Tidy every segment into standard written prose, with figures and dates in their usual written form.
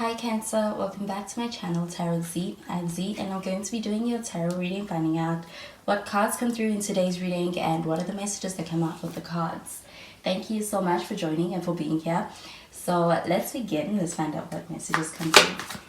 Hi Cancer, welcome back to my channel Tarot Z. I'm Z and I'm going to be doing your tarot reading, finding out what cards come through in today's reading and what are the messages that come out with the cards. Thank you so much for joining and for being here. So let's begin. Let's find out what messages come through.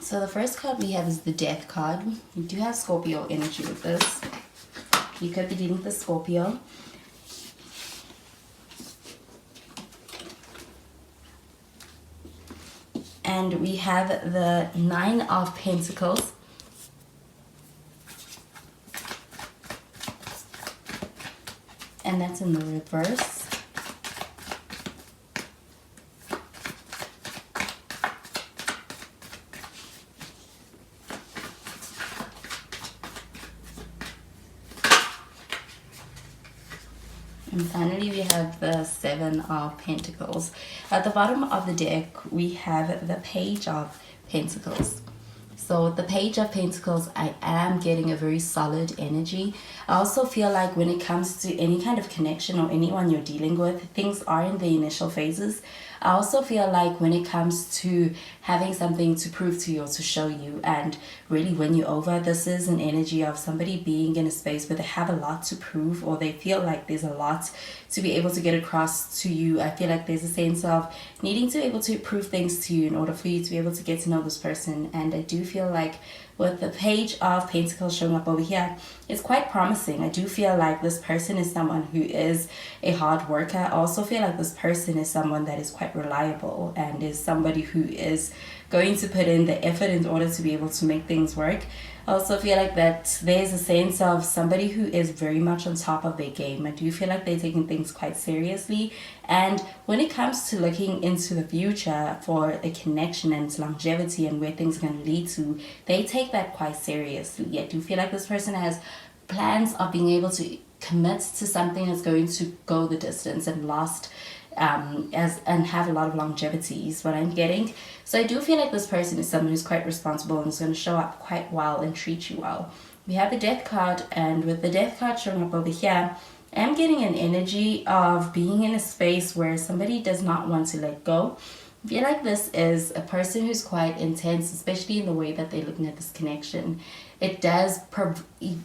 So the first card we have is the Death card. We do have Scorpio energy with this. You could be dealing with the Scorpio. And we have the Nine of Pentacles. And that's in the reverse. And finally, we have the Seven of Pentacles. At the bottom of the deck, we have the Page of Pentacles. So the Page of Pentacles, I am getting a very solid energy. I also feel like when it comes to any kind of connection or anyone you're dealing with, things are in the initial phases. I also feel like when it comes to having something to prove to you or to show you and really win you over, this is an energy of somebody being in a space where they have a lot to prove or they feel like there's a lot to be able to get across to you. I feel like there's a sense of needing to be able to prove things to you in order for you to be able to get to know this person. And I do feel like with the Page of Pentacles showing up over here, it's quite promising. I do feel like this person is someone who is a hard worker. I also feel like this person is someone that is quite reliable and is somebody who is going to put in the effort in order to be able to make things work. I also feel like that there's a sense of somebody who is very much on top of their game. I do feel like they're taking things quite seriously. And when it comes to looking into the future for a connection and longevity and where things are going to lead to, they take that quite seriously. I do feel like this person has plans of being able to commit to something that's going to go the distance and last and have a lot of longevity is what I'm getting. So I do feel like this person is someone who's quite responsible and is going to show up quite well and treat you well. We have the Death card, and with the Death card showing up over here, I'm getting an energy of being in a space where somebody does not want to let go. I feel like this is a person who's quite intense, especially in the way that they're looking at this connection. It does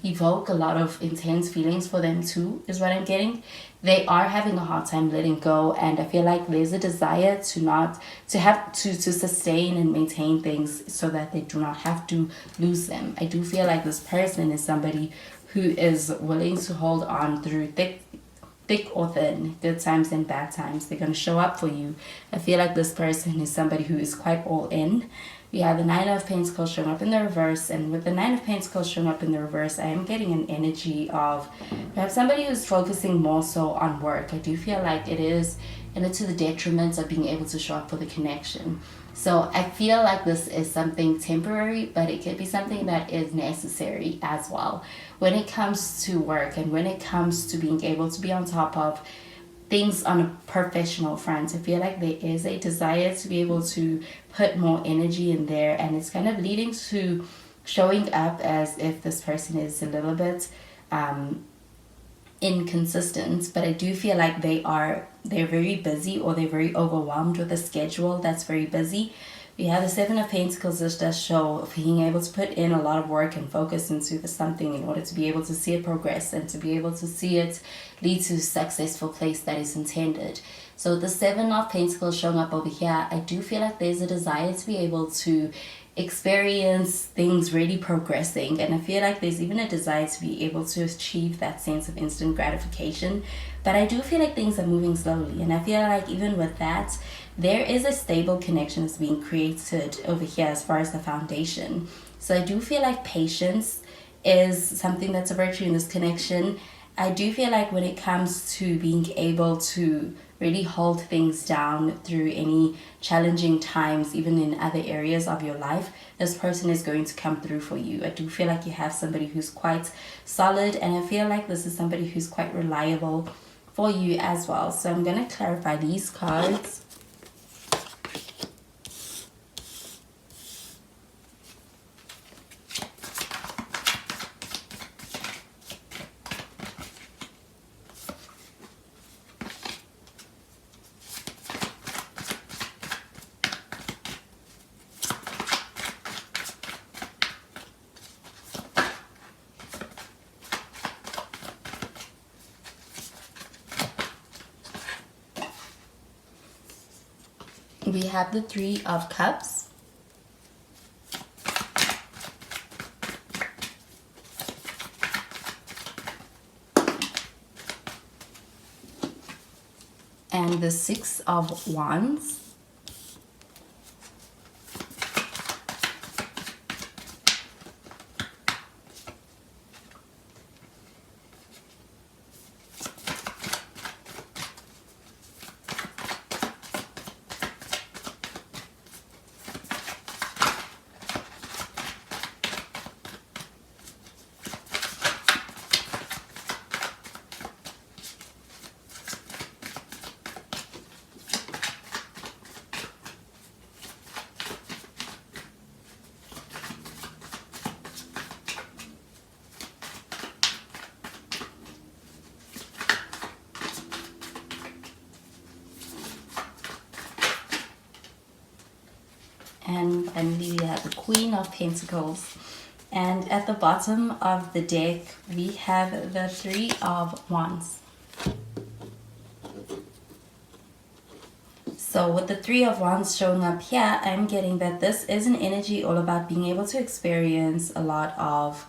evoke a lot of intense feelings for them too, is what I'm getting. They are having a hard time letting go, and I feel like there's a desire to sustain and maintain things so that they do not have to lose them. I do feel like this person is somebody who is willing to hold on through thick or thin, good times and bad times. They're going to show up for you. I feel like this person is somebody who is quite all in. We have the Nine of Pentacles showing up in the reverse, and with the Nine of Pentacles showing up in the reverse, I am getting an energy of perhaps somebody who's focusing more so on work. I do feel like it is to the detriment of being able to show up for the connection. So I feel like this is something temporary, but it could be something that is necessary as well. When it comes to work and when it comes to being able to be on top of things on a professional front, I feel like there is a desire to be able to put more energy in there, and it's kind of leading to showing up as if this person is a little bit inconsistent. But I do feel like they're very busy, or they're very overwhelmed with a schedule that's very busy. We have the Seven of Pentacles, which does show being able to put in a lot of work and focus into something in order to be able to see it progress and to be able to see it lead to a successful place that is intended. So the Seven of Pentacles showing up over here, I do feel like there's a desire to be able to experience things really progressing, and I feel like there's even a desire to be able to achieve that sense of instant gratification. But I do feel like things are moving slowly, and I feel like even with that, there is a stable connection that's being created over here as far as the foundation. So I do feel like patience is something that's a virtue in this connection, I do feel like when it comes to being able to really hold things down through any challenging times, even in other areas of your life, this person is going to come through for you. I do feel like you have somebody who's quite solid, and I feel like this is somebody who's quite reliable for you as well. So I'm going to clarify these cards. We have the Three of Cups. And the Six of Wands. And finally we have the Queen of Pentacles. And at the bottom of the deck, we have the Three of Wands. So with the Three of Wands showing up here, I'm getting that this is an energy all about being able to experience a lot of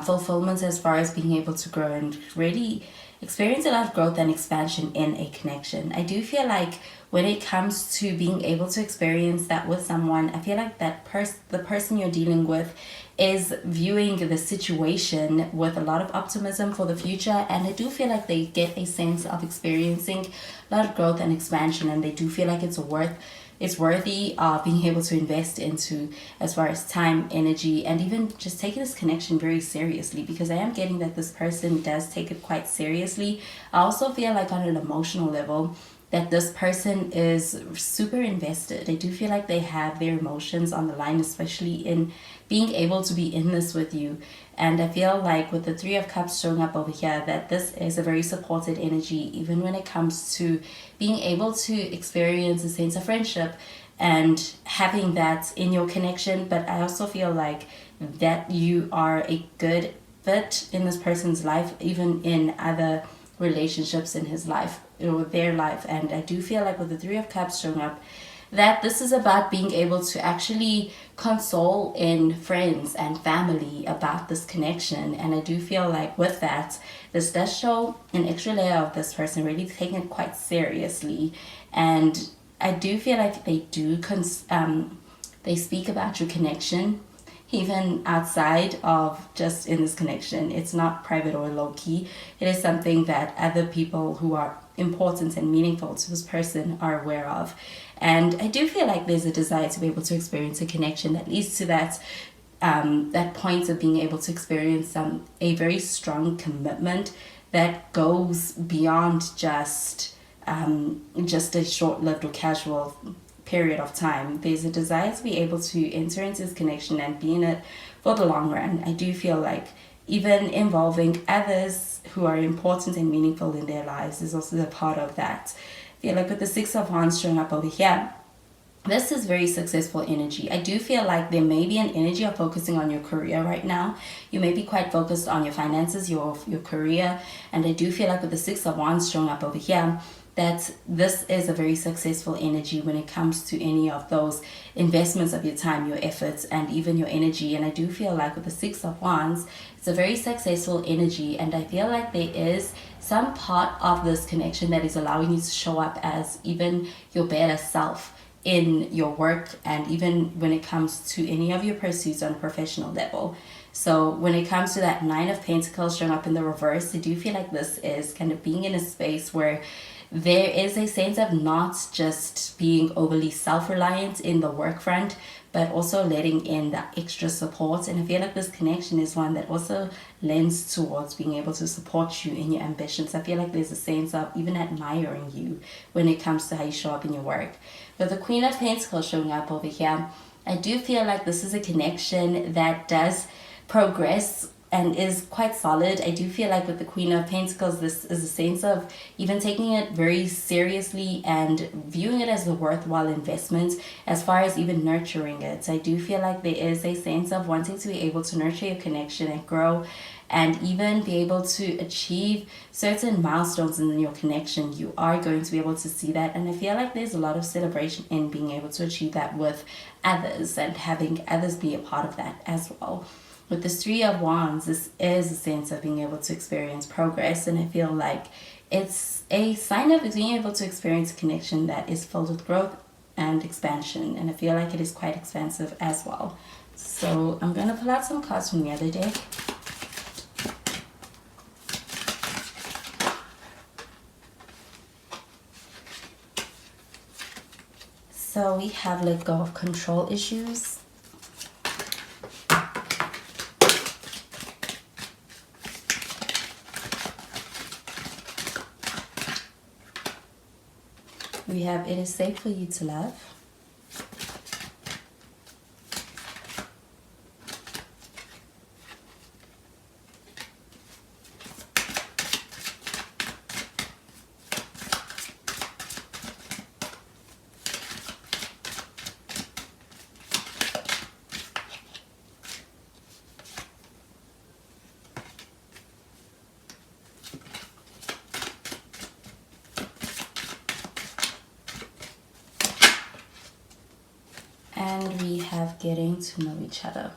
fulfillment as far as being able to grow and really experience a lot of growth and expansion in a connection. I do feel like when it comes to being able to experience that with someone, I feel like that the person you're dealing with is viewing the situation with a lot of optimism for the future, and I do feel like they get a sense of experiencing a lot of growth and expansion, and they do feel like it's worthy of being able to invest into as far as time, energy, and even just taking this connection very seriously, because I am getting that this person does take it quite seriously. I also feel like on an emotional level that this person is super invested. I do feel like they have their emotions on the line, especially in being able to be in this with you. And I feel like with the Three of Cups showing up over here, that this is a very supported energy, even when it comes to being able to experience a sense of friendship and having that in your connection. But I also feel like that you are a good fit in this person's life, even in other relationships in his life or their life. And I do feel like with the Three of Cups showing up, that this is about being able to actually console in friends and family about this connection. And I do feel like with that, this does show an extra layer of this person really taking it quite seriously. And I do feel like they do they speak about your connection even outside of just in this connection. It's not private or low-key. It is something that other people who are important and meaningful to this person are aware of. And I do feel like there's a desire to be able to experience a connection that leads to that that point of being able to experience a very strong commitment that goes beyond just a short-lived or casual period of time. There's a desire to be able to enter into this connection and be in it for the long run. I do feel like even involving others who are important and meaningful in their lives is also a part of that. I feel like with the Six of Wands showing up over here, this is very successful energy. I do feel like there may be an energy of focusing on your career right now. You may be quite focused on your finances, your career, and I do feel like with the Six of Wands showing up over here, that this is a very successful energy when it comes to any of those investments of your time, your efforts, and even your energy. And I do feel like with the Six of Wands, it's a very successful energy, and I feel like there is some part of this connection that is allowing you to show up as even your better self in your work, and even when it comes to any of your pursuits on a professional level. So when it comes to that Nine of Pentacles showing up in the reverse, I do feel like this is kind of being in a space where there is a sense of not just being overly self-reliant in the work front, but also letting in that extra support. And I feel like this connection is one that also lends towards being able to support you in your ambitions. I feel like there's a sense of even admiring you when it comes to how you show up in your work. With the Queen of Pentacles showing up over here, I do feel like this is a connection that does progress and is quite solid. I do feel like with the Queen of Pentacles, this is a sense of even taking it very seriously and viewing it as a worthwhile investment as far as even nurturing it. I do feel like there is a sense of wanting to be able to nurture your connection and grow and even be able to achieve certain milestones in your connection. You are going to be able to see that, and I feel like there's a lot of celebration in being able to achieve that with others and having others be a part of that as well. With this Three of Wands, this is a sense of being able to experience progress, and I feel like it's a sign of being able to experience a connection that is filled with growth and expansion, and I feel like it is quite expansive as well. So I'm going to pull out some cards from the other deck. So we have let go of control issues. We have it is safe for you to love. And we have getting to know each other.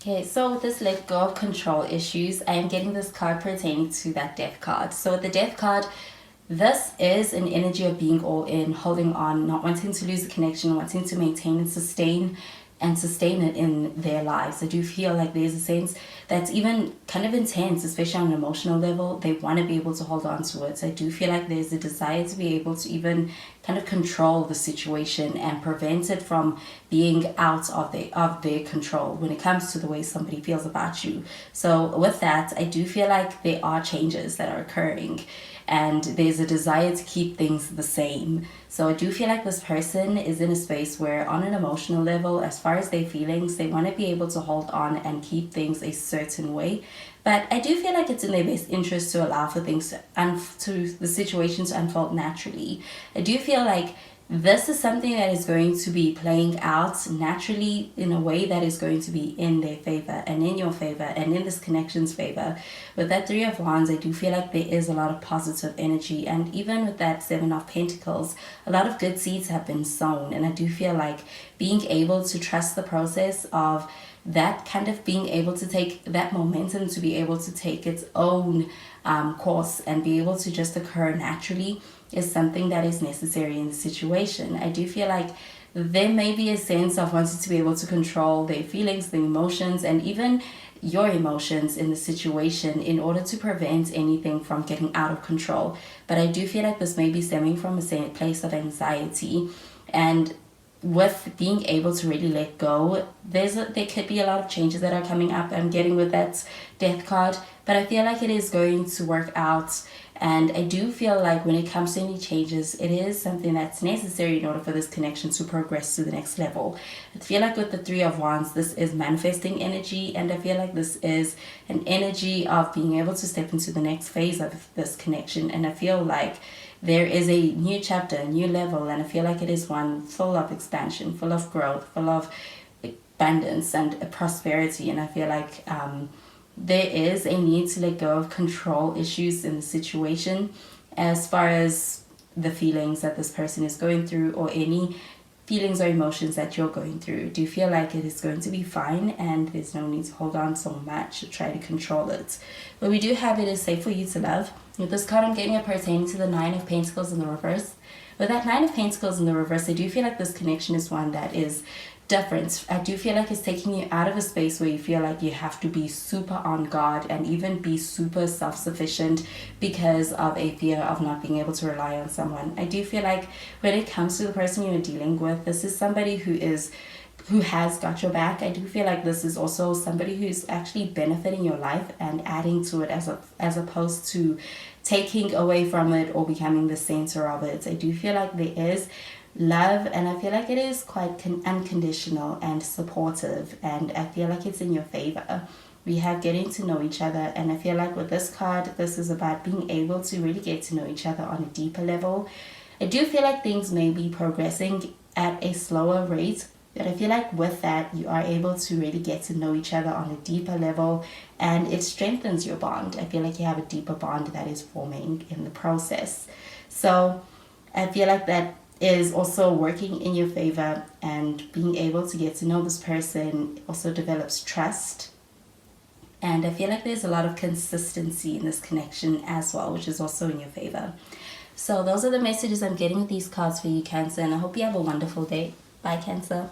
Okay, so with this let go of control issues, I am getting this card pertaining to that death card. So with the death card, this is an energy of being all in, holding on, not wanting to lose the connection, wanting to maintain and sustain it in their lives. I do feel like there's a sense that's even kind of intense, especially on an emotional level. They want to be able to hold on to it. So I do feel like there's a desire to be able to even kind of control the situation and prevent it from being out of their control when it comes to the way somebody feels about you. So with that, I do feel like there are changes that are occurring, and there's a desire to keep things the same. So I do feel like this person is in a space where on an emotional level, as far as their feelings, they want to be able to hold on and keep things a certain way. But I do feel like it's in their best interest to allow for things to the situation to unfold naturally. I do feel like this is something that is going to be playing out naturally in a way that is going to be in their favor and in your favor and in this connection's favor. With that Three of Wands, I do feel like there is a lot of positive energy, and even with that Seven of Pentacles, a lot of good seeds have been sown, and I do feel like being able to trust the process of that kind of being able to take that momentum to be able to take its own course and be able to just occur naturally is something that is necessary in the situation. I do feel like there may be a sense of wanting to be able to control their feelings, their emotions, and even your emotions in the situation in order to prevent anything from getting out of control. But I do feel like this may be stemming from a place of anxiety, and with being able to really let go, there could be a lot of changes that are coming up. I'm getting with that death card, but I feel like it is going to work out. And I do feel like when it comes to any changes, it is something that's necessary in order for this connection to progress to the next level. I feel like with the Three of Wands, this is manifesting energy, and I feel like this is an energy of being able to step into the next phase of this connection. And I feel like there is a new chapter, a new level, and I feel like it is one full of expansion, full of growth, full of abundance and prosperity. And I feel like there is a need to let go of control issues in the situation as far as the feelings that this person is going through or any feelings or emotions that you're going through. Do you feel like it is going to be fine and there's no need to hold on so much to try to control it? But we do have it is safe for you to love. With this card, I'm getting it pertaining to the Nine of Pentacles in the reverse. With that Nine of Pentacles in the reverse, I do feel like this connection is one that is different. I do feel like it's taking you out of a space where you feel like you have to be super on guard and even be super self-sufficient because of a fear of not being able to rely on someone. I do feel like when it comes to the person you're dealing with, this is somebody who has got your back. I do feel like this is also somebody who's actually benefiting your life and adding to it as opposed to taking away from it or becoming the center of it. I do feel like there is love, and I feel like it is quite unconditional and supportive, and I feel like it's in your favor. We have getting to know each other, and I feel like with this card, this is about being able to really get to know each other on a deeper level. I do feel like things may be progressing at a slower rate, but I feel like with that, you are able to really get to know each other on a deeper level, and it strengthens your bond. I feel like you have a deeper bond that is forming in the process. So I feel like that is also working in your favor, and being able to get to know this person also develops trust. And I feel like there's a lot of consistency in this connection as well, which is also in your favor. So those are the messages I'm getting with these cards for you, Cancer, and I hope you have a wonderful day. Bye, Cancer.